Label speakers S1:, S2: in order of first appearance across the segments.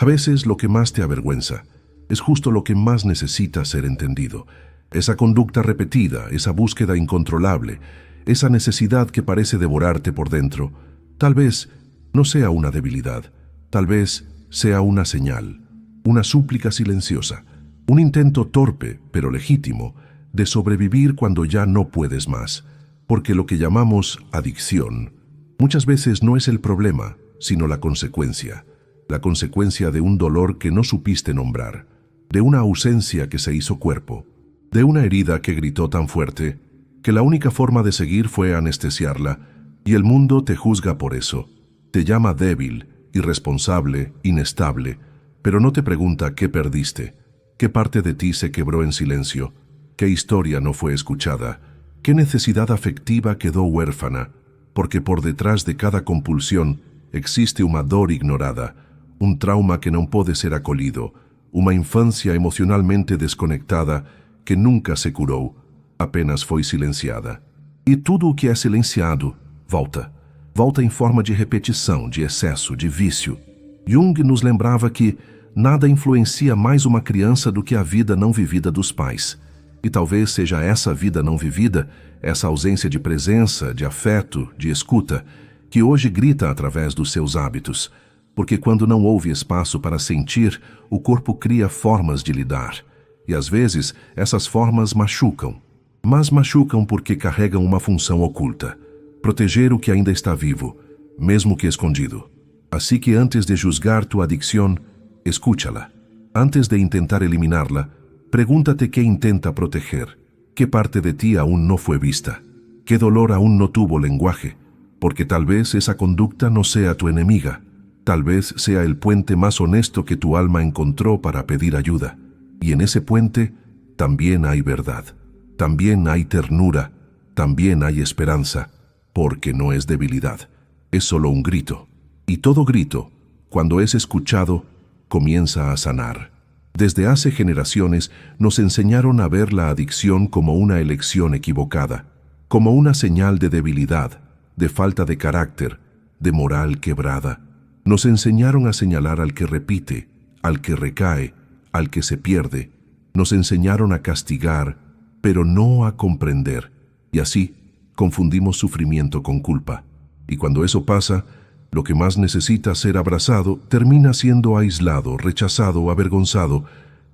S1: A veces lo que más te avergüenza es justo lo que más necesita ser entendido. Esa conducta repetida, esa búsqueda incontrolable, esa necesidad que parece devorarte por dentro, tal vez no sea una debilidad, tal vez sea una señal, una súplica silenciosa, un intento torpe, pero legítimo, de sobrevivir cuando ya no puedes más. Porque lo que llamamos adicción muchas veces no es el problema, sino la consecuencia de un dolor que no supiste nombrar, de una ausencia que se hizo cuerpo, de una herida que gritó tan fuerte que la única forma de seguir fue anestesiarla, y el mundo te juzga por eso. Te llama débil, irresponsable, inestable, pero no te pregunta qué perdiste, qué parte de ti se quebró en silencio, qué historia no fue escuchada, qué necesidad afectiva quedó huérfana, porque por detrás de cada compulsión existe una dor ignorada, un trauma que no puede ser acolido, una infancia emocionalmente desconectada que nunca se curou, apenas foi silenciada. E tudo o que é silenciado volta. Volta em forma de repetição, de excesso, de vício. Jung nos lembrava que nada influencia mais uma criança do que a vida não vivida dos pais. E talvez seja essa vida não vivida, essa ausência de presença, de afeto, de escuta, que hoje grita através dos seus hábitos. Porque quando não houve espaço para sentir, o corpo cria formas de lidar. E às vezes, essas formas machucam. Mas machucam porque carregam uma função oculta. Proteger o que ainda está vivo, mesmo que escondido. Así que antes de juzgar tu adicción, escúchala. Antes de intentar eliminarla, pregúntate qué intenta proteger, qué parte de ti aún no fue vista, qué dolor aún no tuvo lenguaje, porque tal vez esa conducta no sea tu enemiga, tal vez sea el puente más honesto que tu alma encontró para pedir ayuda. Y en ese puente también hay verdad, también hay ternura, también hay esperanza, porque no es debilidad, es solo un grito. Y todo grito, cuando es escuchado, comienza a sanar. Desde hace generaciones nos enseñaron a ver la adicción como una elección equivocada, como una señal de debilidad, de falta de carácter, de moral quebrada. Nos enseñaron a señalar al que repite, al que recae, al que se pierde. Nos enseñaron a castigar, pero no a comprender. Y así confundimos sufrimiento con culpa. Y cuando eso pasa, lo que más necesita ser abrazado termina siendo aislado, rechazado, avergonzado.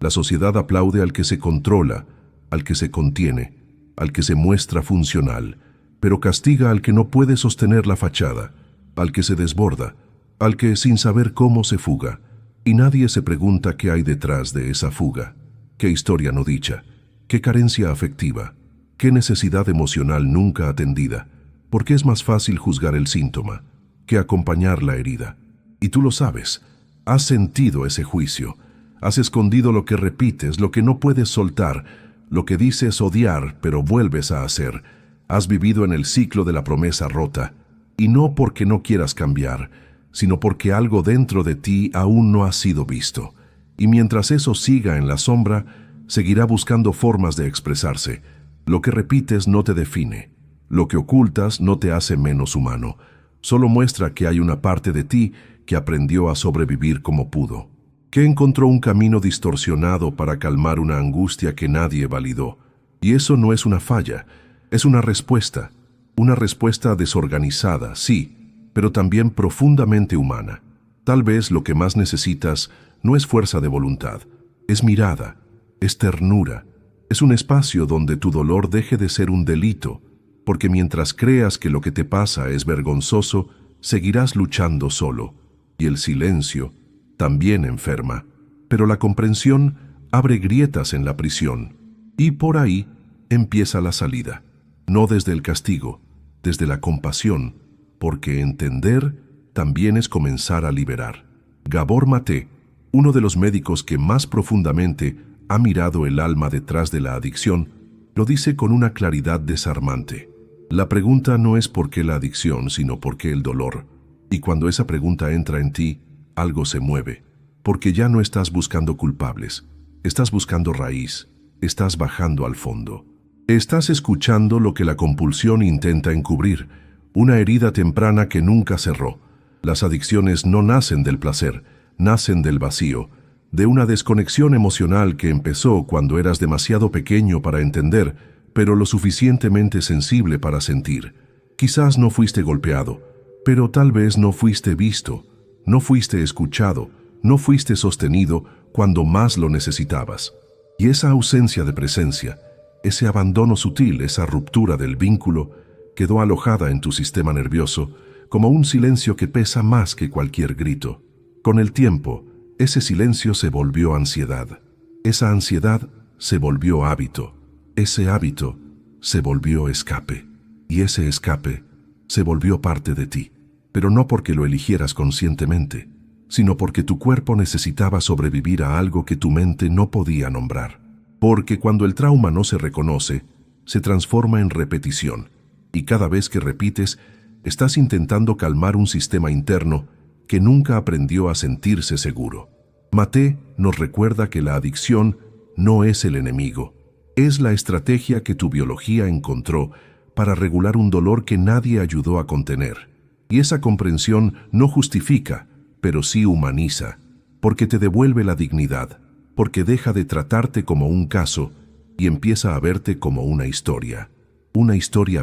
S1: La sociedad aplaude al que se controla, al que se contiene, al que se muestra funcional, pero castiga al que no puede sostener la fachada, al que se desborda, al que sin saber cómo se fuga. Y nadie se pregunta qué hay detrás de esa fuga, qué historia no dicha, qué carencia afectiva, qué necesidad emocional nunca atendida, porque es más fácil juzgar el síntoma que acompañar la herida. Y tú lo sabes, has sentido ese juicio, has escondido lo que repites, lo que no puedes soltar, lo que dices odiar pero vuelves a hacer. Has vivido en el ciclo de la promesa rota, y no porque no quieras cambiar, sino porque algo dentro de ti aún no ha sido visto. Y mientras eso siga en la sombra, seguirá buscando formas de expresarse. Lo que repites no te define, lo que ocultas no te hace menos humano. Solo muestra que hay una parte de ti que aprendió a sobrevivir como pudo, que encontró un camino distorsionado para calmar una angustia que nadie validó. Y eso no es una falla, es una respuesta desorganizada, sí, pero también profundamente humana. Tal vez lo que más necesitas no es fuerza de voluntad, es mirada, es ternura, es un espacio donde tu dolor deje de ser un delito, porque mientras creas que lo que te pasa es vergonzoso, seguirás luchando solo, y el silencio también enferma. Pero la comprensión abre grietas en la prisión, y por ahí empieza la salida, no desde el castigo, desde la compasión, porque entender también es comenzar a liberar. Gabor Maté, uno de los médicos que más profundamente ha mirado el alma detrás de la adicción, lo dice con una claridad desarmante. La pregunta no es por qué la adicción, sino por qué el dolor. Y cuando esa pregunta entra en ti, algo se mueve, porque ya no estás buscando culpables, estás buscando raíz, estás bajando al fondo. Estás escuchando lo que la compulsión intenta encubrir, una herida temprana que nunca cerró. Las adicciones no nacen del placer, nacen del vacío, de una desconexión emocional que empezó cuando eras demasiado pequeño para entender, pero lo suficientemente sensible para sentir. Quizás no fuiste golpeado, pero tal vez no fuiste visto, no fuiste escuchado, no fuiste sostenido cuando más lo necesitabas. Y esa ausencia de presencia, ese abandono sutil, esa ruptura del vínculo, quedó alojada en tu sistema nervioso como un silencio que pesa más que cualquier grito. Con el tiempo, ese silencio se volvió ansiedad. Esa ansiedad se volvió hábito. Ese hábito se volvió escape. Y ese escape se volvió parte de ti. Pero no porque lo eligieras conscientemente, sino porque tu cuerpo necesitaba sobrevivir a algo que tu mente no podía nombrar. Porque cuando el trauma no se reconoce, se transforma en repetición. Y cada vez que repites, estás intentando calmar un sistema interno que nunca aprendió a sentirse seguro. Maté nos recuerda que la adicción no es el enemigo, es la estrategia que tu biología encontró para regular un dolor que nadie ayudó a contener. Y esa comprensión no justifica, pero sí humaniza, porque te devuelve la dignidad, porque deja de tratarte como un caso y empieza a verte como una historia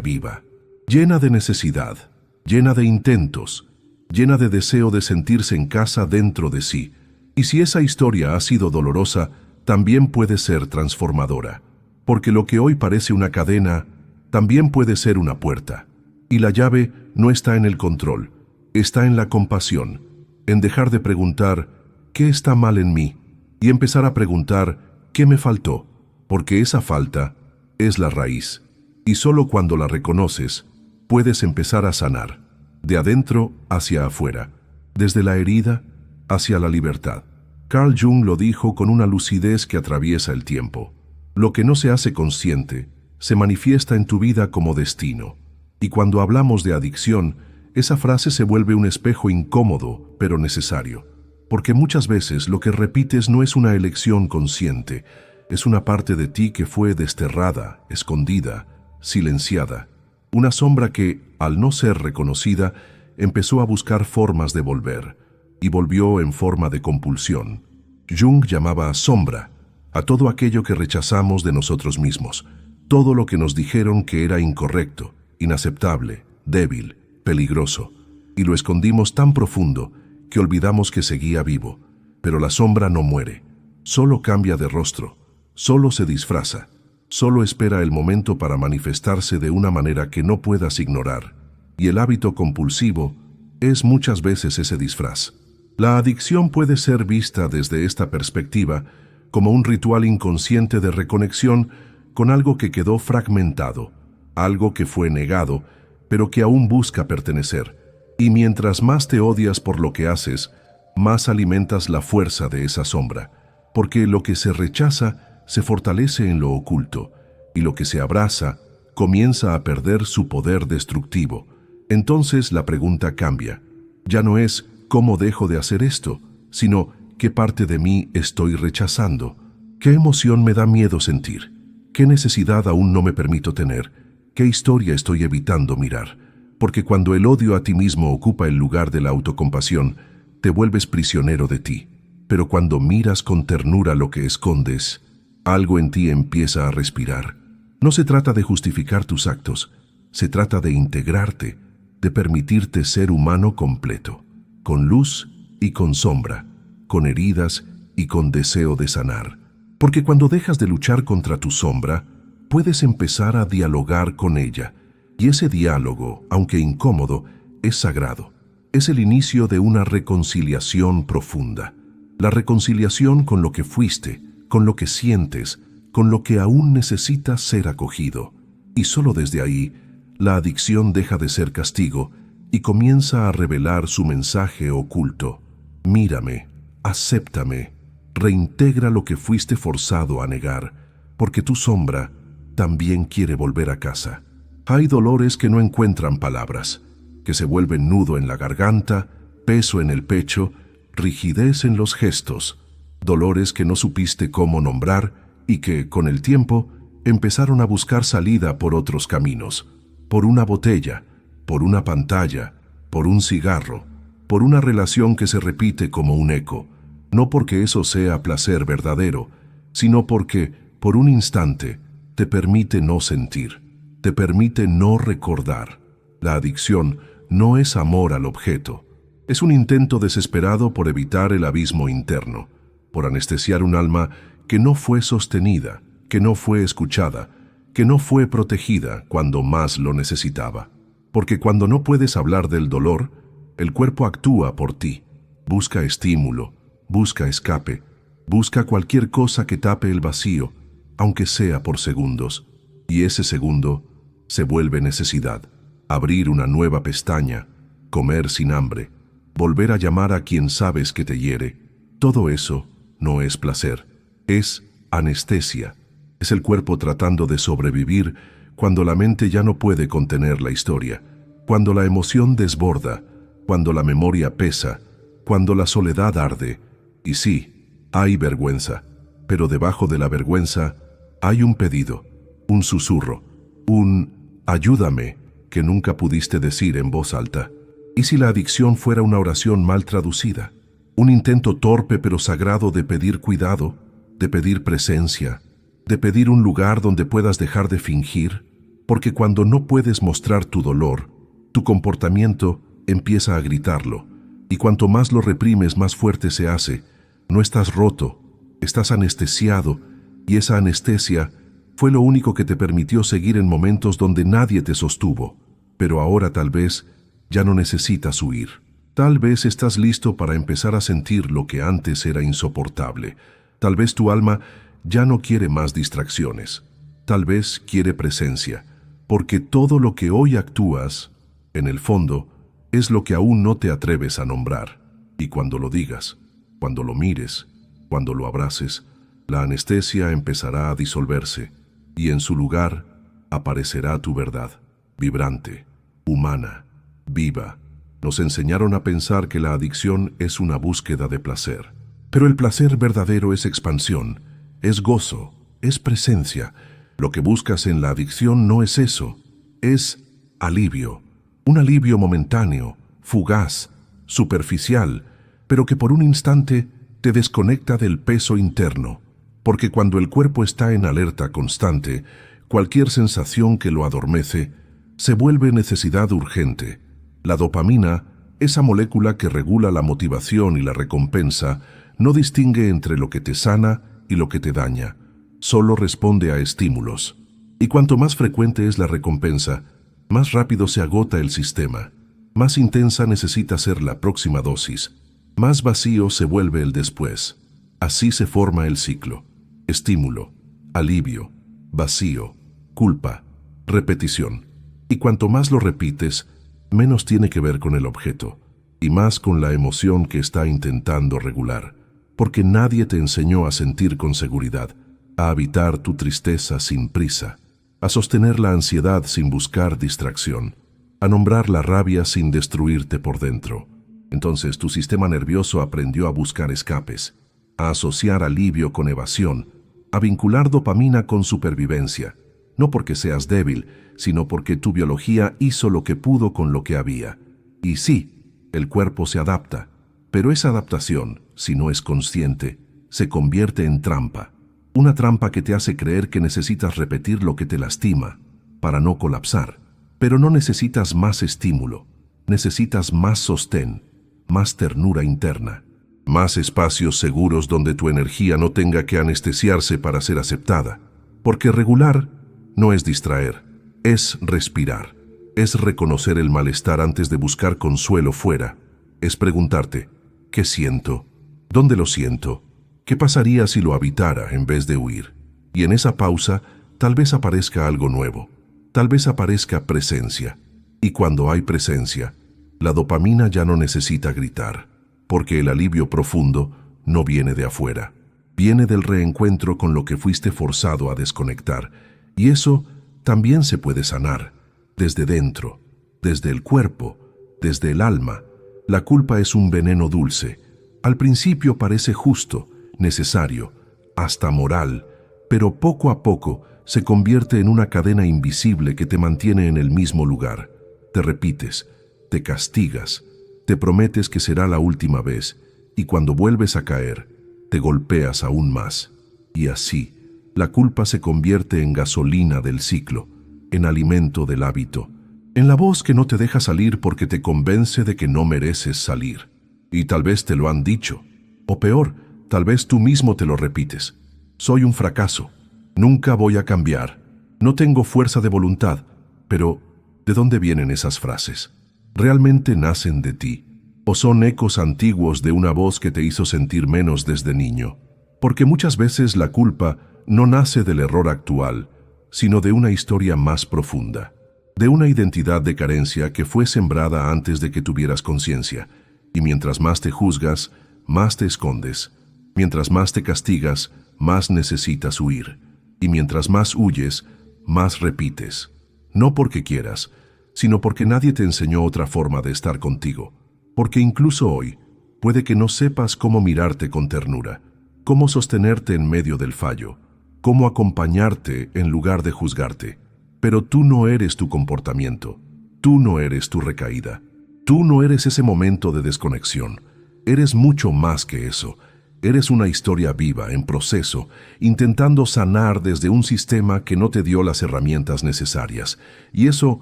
S1: viva, llena de necesidad, llena de intentos, llena de deseo de sentirse en casa dentro de sí. Y si esa historia ha sido dolorosa, también puede ser transformadora, porque lo que hoy parece una cadena, también puede ser una puerta. Y la llave no está en el control, está en la compasión, en dejar de preguntar ¿qué está mal en mí? Y empezar a preguntar ¿qué me faltó? Porque esa falta es la raíz. Y solo cuando la reconoces, puedes empezar a sanar, de adentro hacia afuera, desde la herida hacia la libertad. Carl Jung lo dijo con una lucidez que atraviesa el tiempo. Lo que no se hace consciente, se manifiesta en tu vida como destino. Y cuando hablamos de adicción, esa frase se vuelve un espejo incómodo, pero necesario. Porque muchas veces lo que repites no es una elección consciente, es una parte de ti que fue desterrada, escondida, silenciada. Una sombra que, al no ser reconocida, empezó a buscar formas de volver, y volvió en forma de compulsión. Jung llamaba sombra a todo aquello que rechazamos de nosotros mismos, todo lo que nos dijeron que era incorrecto, inaceptable, débil, peligroso, y lo escondimos tan profundo que olvidamos que seguía vivo. Pero la sombra no muere, solo cambia de rostro, solo se disfraza, solo espera el momento para manifestarse de una manera que no puedas ignorar. Y el hábito compulsivo es muchas veces ese disfraz. La adicción puede ser vista desde esta perspectiva como un ritual inconsciente de reconexión con algo que quedó fragmentado, algo que fue negado, pero que aún busca pertenecer. Y mientras más te odias por lo que haces, más alimentas la fuerza de esa sombra, porque lo que se rechaza se fortalece en lo oculto, y lo que se abraza comienza a perder su poder destructivo. Entonces la pregunta cambia. Ya no es ¿cómo dejo de hacer esto?, sino ¿qué parte de mí estoy rechazando? ¿Qué emoción me da miedo sentir? ¿Qué necesidad aún no me permito tener? ¿Qué historia estoy evitando mirar? Porque cuando el odio a ti mismo ocupa el lugar de la autocompasión, te vuelves prisionero de ti. Pero cuando miras con ternura lo que escondes, algo en ti empieza a respirar. No se trata de justificar tus actos, se trata de integrarte, de permitirte ser humano completo, con luz y con sombra, con heridas y con deseo de sanar. Porque cuando dejas de luchar contra tu sombra, puedes empezar a dialogar con ella. Y ese diálogo, aunque incómodo, es sagrado. Es el inicio de una reconciliación profunda. La reconciliación con lo que fuiste, con lo que sientes, con lo que aún necesitas ser acogido. Y solo desde ahí, la adicción deja de ser castigo y comienza a revelar su mensaje oculto. Mírame, acéptame, reintegra lo que fuiste forzado a negar, porque tu sombra también quiere volver a casa. Hay dolores que no encuentran palabras, que se vuelven nudo en la garganta, peso en el pecho, rigidez en los gestos, dolores que no supiste cómo nombrar y que, con el tiempo, empezaron a buscar salida por otros caminos, por una botella, por una pantalla, por un cigarro, por una relación que se repite como un eco, no porque eso sea placer verdadero, sino porque, por un instante, te permite no sentir, te permite no recordar. La adicción no es amor al objeto, es un intento desesperado por evitar el abismo interno, por anestesiar un alma que no fue sostenida, que no fue escuchada, que no fue protegida cuando más lo necesitaba. Porque cuando no puedes hablar del dolor, el cuerpo actúa por ti. Busca estímulo, busca escape, busca cualquier cosa que tape el vacío, aunque sea por segundos. Y ese segundo se vuelve necesidad. Abrir una nueva pestaña, comer sin hambre, volver a llamar a quien sabes que te hiere. Todo eso no es placer, es anestesia. Es el cuerpo tratando de sobrevivir cuando la mente ya no puede contener la historia, cuando la emoción desborda, cuando la memoria pesa, cuando la soledad arde. Y sí, hay vergüenza, pero debajo de la vergüenza hay un pedido, un susurro, un «ayúdame» que nunca pudiste decir en voz alta. ¿Y si la adicción fuera una oración mal traducida? Un intento torpe pero sagrado de pedir cuidado, de pedir presencia, de pedir un lugar donde puedas dejar de fingir, porque cuando no puedes mostrar tu dolor, tu comportamiento empieza a gritarlo, y cuanto más lo reprimes, más fuerte se hace. No estás roto, estás anestesiado, y esa anestesia fue lo único que te permitió seguir en momentos donde nadie te sostuvo. Pero ahora tal vez ya no necesitas huir. Tal vez estás listo para empezar a sentir lo que antes era insoportable. Tal vez tu alma ya no quiere más distracciones. Tal vez quiere presencia, porque todo lo que hoy actúas, en el fondo, es lo que aún no te atreves a nombrar. Y cuando lo digas, cuando lo mires, cuando lo abraces, la anestesia empezará a disolverse, y en su lugar aparecerá tu verdad, vibrante, humana, viva. Nos enseñaron a pensar que la adicción es una búsqueda de placer. Pero el placer verdadero es expansión, es gozo, es presencia. Lo que buscas en la adicción no es eso, es alivio. Un alivio momentáneo, fugaz, superficial, pero que por un instante te desconecta del peso interno. Porque cuando el cuerpo está en alerta constante, cualquier sensación que lo adormece se vuelve necesidad urgente. La dopamina, esa molécula que regula la motivación y la recompensa, no distingue entre lo que te sana y lo que te daña. Solo responde a estímulos. Y cuanto más frecuente es la recompensa, más rápido se agota el sistema. Más intensa necesita ser la próxima dosis. Más vacío se vuelve el después. Así se forma el ciclo. Estímulo, alivio, vacío, culpa, repetición. Y cuanto más lo repites, menos tiene que ver con el objeto y más con la emoción que está intentando regular. Porque nadie te enseñó a sentir con seguridad, a habitar tu tristeza sin prisa, a sostener la ansiedad sin buscar distracción, a nombrar la rabia sin destruirte por dentro. Entonces tu sistema nervioso aprendió a buscar escapes, a asociar alivio con evasión, a vincular dopamina con supervivencia, no porque seas débil, sino porque tu biología hizo lo que pudo con lo que había. Y sí, el cuerpo se adapta, pero esa adaptación, si no es consciente, se convierte en trampa. Una trampa que te hace creer que necesitas repetir lo que te lastima para no colapsar. Pero no necesitas más estímulo, necesitas más sostén, más ternura interna, más espacios seguros donde tu energía no tenga que anestesiarse para ser aceptada. Porque regular no es distraer, es respirar, es reconocer el malestar antes de buscar consuelo fuera, es preguntarte, ¿qué siento? ¿Dónde lo siento? ¿Qué pasaría si lo habitara en vez de huir? Y en esa pausa, tal vez aparezca algo nuevo, tal vez aparezca presencia. Y cuando hay presencia, la dopamina ya no necesita gritar, porque el alivio profundo no viene de afuera, viene del reencuentro con lo que fuiste forzado a desconectar. Y eso también se puede sanar, desde dentro, desde el cuerpo, desde el alma. La culpa es un veneno dulce. Al principio parece justo, necesario, hasta moral, pero poco a poco se convierte en una cadena invisible que te mantiene en el mismo lugar. Te repites, te castigas, te prometes que será la última vez, y cuando vuelves a caer, te golpeas aún más. Y así, la culpa se convierte en gasolina del ciclo, en alimento del hábito, en la voz que no te deja salir porque te convence de que no mereces salir. Y tal vez te lo han dicho, o peor, tal vez tú mismo te lo repites. Soy un fracaso, nunca voy a cambiar, no tengo fuerza de voluntad. Pero, ¿de dónde vienen esas frases? ¿Realmente nacen de ti? ¿O son ecos antiguos de una voz que te hizo sentir menos desde niño? Porque muchas veces la culpa no nace del error actual, sino de una historia más profunda, de una identidad de carencia que fue sembrada antes de que tuvieras conciencia. Y mientras más te juzgas, más te escondes. Mientras más te castigas, más necesitas huir. Y mientras más huyes, más repites. No porque quieras, sino porque nadie te enseñó otra forma de estar contigo. Porque incluso hoy, puede que no sepas cómo mirarte con ternura, cómo sostenerte en medio del fallo, cómo acompañarte en lugar de juzgarte. Pero tú no eres tu comportamiento, tú no eres tu recaída, tú no eres ese momento de desconexión. Eres mucho más que eso. Eres una historia viva, en proceso, intentando sanar desde un sistema que no te dio las herramientas necesarias. Y eso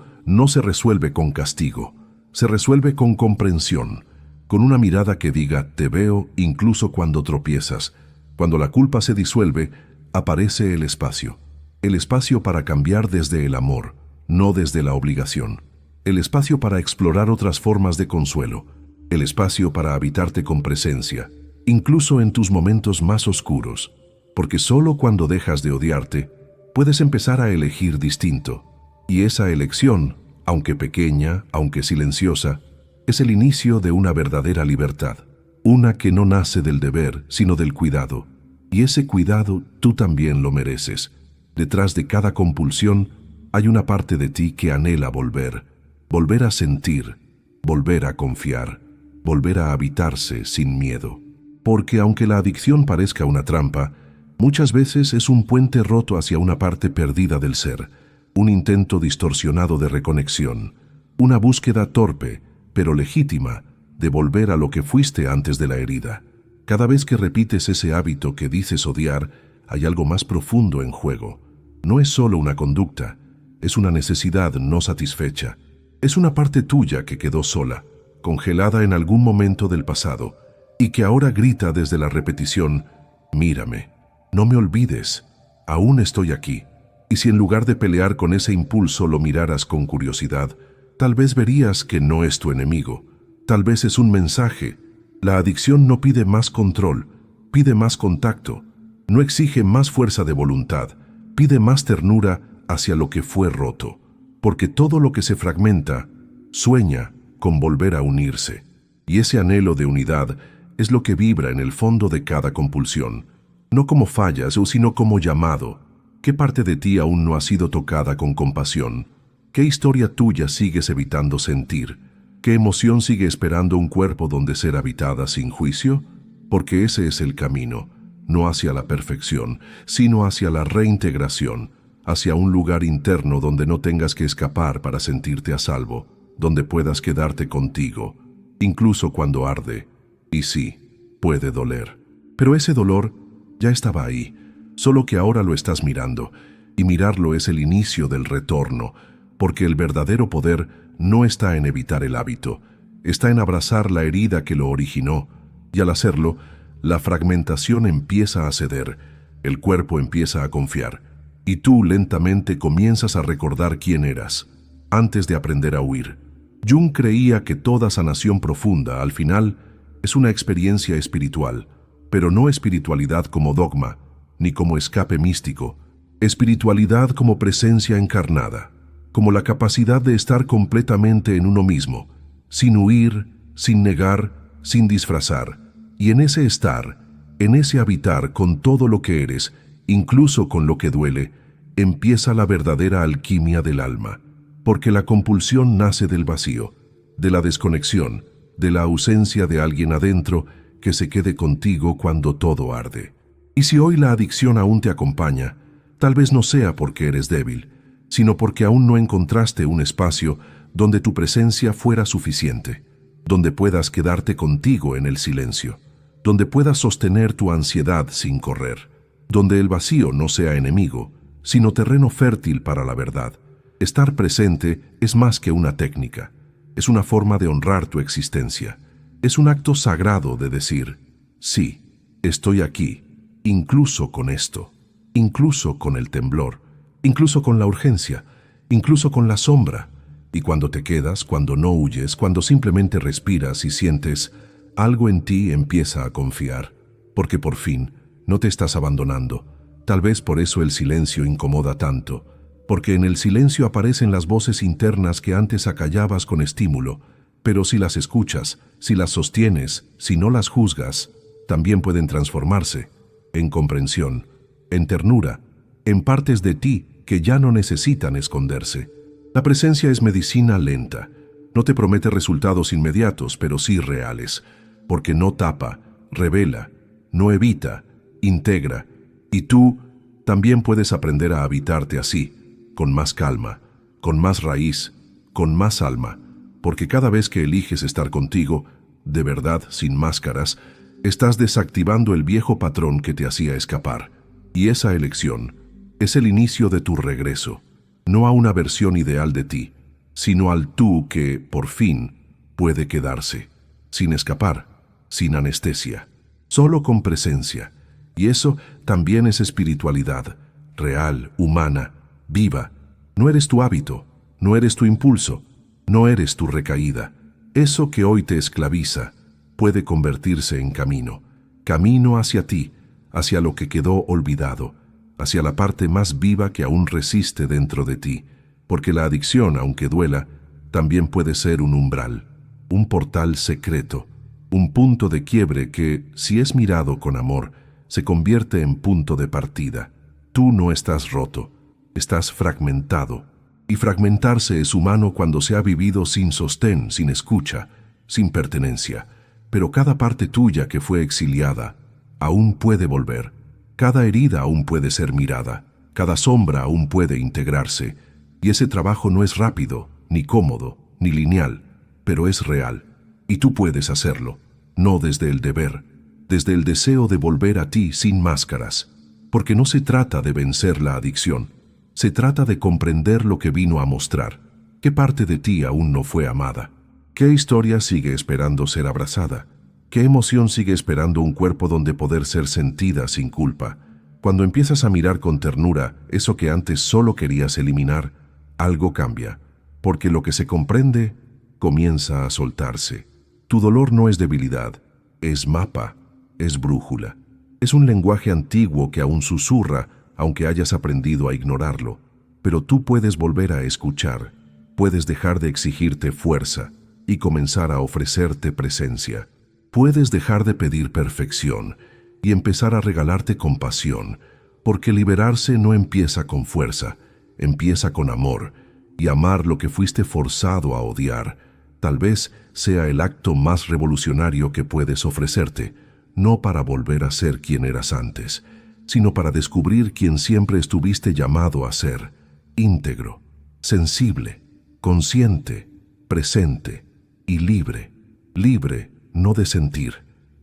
S1: no se resuelve con castigo, se resuelve con comprensión, con una mirada que diga, te veo incluso cuando tropiezas. Cuando la culpa se disuelve, aparece el espacio para cambiar desde el amor, no desde la obligación, el espacio para explorar otras formas de consuelo, el espacio para habitarte con presencia, incluso en tus momentos más oscuros, porque solo cuando dejas de odiarte, puedes empezar a elegir distinto. Y esa elección, aunque pequeña, aunque silenciosa, es el inicio de una verdadera libertad, una que no nace del deber, sino del cuidado. Y ese cuidado tú también lo mereces. Detrás de cada compulsión hay una parte de ti que anhela volver, volver a sentir, volver a confiar, volver a habitarse sin miedo. Porque aunque la adicción parezca una trampa, muchas veces es un puente roto hacia una parte perdida del ser, un intento distorsionado de reconexión, una búsqueda torpe, pero legítima, de volver a lo que fuiste antes de la herida. Cada vez que repites ese hábito que dices odiar, hay algo más profundo en juego. No es solo una conducta, es una necesidad no satisfecha. Es una parte tuya que quedó sola, congelada en algún momento del pasado, y que ahora grita desde la repetición, mírame, no me olvides, aún estoy aquí. Y si en lugar de pelear con ese impulso lo miraras con curiosidad, tal vez verías que no es tu enemigo, tal vez es un mensaje. La adicción no pide más control, pide más contacto, no exige más fuerza de voluntad, pide más ternura hacia lo que fue roto, porque todo lo que se fragmenta sueña con volver a unirse, y ese anhelo de unidad es lo que vibra en el fondo de cada compulsión, no como fallas, sino como llamado. ¿Qué parte de ti aún no ha sido tocada con compasión? ¿Qué historia tuya sigues evitando sentir? ¿Qué emoción sigue esperando un cuerpo donde ser habitada sin juicio? Porque ese es el camino, no hacia la perfección, sino hacia la reintegración, hacia un lugar interno donde no tengas que escapar para sentirte a salvo, donde puedas quedarte contigo, incluso cuando arde. Y sí, puede doler. Pero ese dolor ya estaba ahí, solo que ahora lo estás mirando, y mirarlo es el inicio del retorno, porque el verdadero poder no está en evitar el hábito, está en abrazar la herida que lo originó, y al hacerlo, la fragmentación empieza a ceder, el cuerpo empieza a confiar, y tú lentamente comienzas a recordar quién eras, antes de aprender a huir. Jung creía que toda sanación profunda, al final, es una experiencia espiritual, pero no espiritualidad como dogma, ni como escape místico, espiritualidad como presencia encarnada, como la capacidad de estar completamente en uno mismo, sin huir, sin negar, sin disfrazar, y en ese estar, en ese habitar con todo lo que eres, incluso con lo que duele, empieza la verdadera alquimia del alma, porque la compulsión nace del vacío, de la desconexión, de la ausencia de alguien adentro que se quede contigo cuando todo arde. Y si hoy la adicción aún te acompaña, tal vez no sea porque eres débil, sino porque aún no encontraste un espacio donde tu presencia fuera suficiente, donde puedas quedarte contigo en el silencio, donde puedas sostener tu ansiedad sin correr, donde el vacío no sea enemigo, sino terreno fértil para la verdad. Estar presente es más que una técnica, es una forma de honrar tu existencia, es un acto sagrado de decir, sí, estoy aquí, incluso con esto, incluso con el temblor, incluso con la urgencia, incluso con la sombra. Y cuando te quedas, cuando no huyes, cuando simplemente respiras y sientes, algo en ti empieza a confiar, porque por fin no te estás abandonando. Tal vez por eso el silencio incomoda tanto, porque en el silencio aparecen las voces internas que antes acallabas con estímulo, pero si las escuchas, si las sostienes, si no las juzgas, también pueden transformarse en comprensión, en ternura, en partes de ti que ya no necesitan esconderse. La presencia es medicina lenta. No te promete resultados inmediatos, pero sí reales, porque no tapa, revela, no evita, integra. Y tú también puedes aprender a habitarte así, con más calma, con más raíz, con más alma, porque cada vez que eliges estar contigo, de verdad, sin máscaras, estás desactivando el viejo patrón que te hacía escapar. Y esa elección es el inicio de tu regreso, no a una versión ideal de ti, sino al tú que, por fin, puede quedarse, sin escapar, sin anestesia, solo con presencia. Y eso también es espiritualidad, real, humana, viva. No eres tu hábito, no eres tu impulso, no eres tu recaída. Eso que hoy te esclaviza puede convertirse en camino, camino hacia ti, hacia lo que quedó olvidado, hacia la parte más viva que aún resiste dentro de ti, porque la adicción, aunque duela, también puede ser un umbral, un portal secreto, un punto de quiebre que, si es mirado con amor, se convierte en punto de partida. Tú no estás roto, estás fragmentado, y fragmentarse es humano cuando se ha vivido sin sostén, sin escucha, sin pertenencia, pero cada parte tuya que fue exiliada aún puede volver. Cada herida aún puede ser mirada, cada sombra aún puede integrarse, y ese trabajo no es rápido, ni cómodo, ni lineal, pero es real, y tú puedes hacerlo, no desde el deber, desde el deseo de volver a ti sin máscaras, porque no se trata de vencer la adicción, se trata de comprender lo que vino a mostrar, qué parte de ti aún no fue amada, qué historia sigue esperando ser abrazada, ¿qué emoción sigue esperando un cuerpo donde poder ser sentida sin culpa? Cuando empiezas a mirar con ternura eso que antes solo querías eliminar, algo cambia, porque lo que se comprende comienza a soltarse. Tu dolor no es debilidad, es mapa, es brújula. Es un lenguaje antiguo que aún susurra, aunque hayas aprendido a ignorarlo. Pero tú puedes volver a escuchar, puedes dejar de exigirte fuerza y comenzar a ofrecerte presencia. Puedes dejar de pedir perfección y empezar a regalarte compasión, porque liberarse no empieza con fuerza, empieza con amor, y amar lo que fuiste forzado a odiar, tal vez sea el acto más revolucionario que puedes ofrecerte, no para volver a ser quien eras antes, sino para descubrir quien siempre estuviste llamado a ser, íntegro, sensible, consciente, presente y libre, libre no de sentir,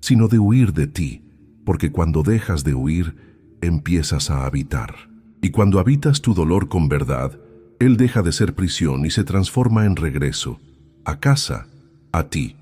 S1: sino de huir de ti, porque cuando dejas de huir, empiezas a habitar. Y cuando habitas tu dolor con verdad, él deja de ser prisión y se transforma en regreso, a casa, a ti.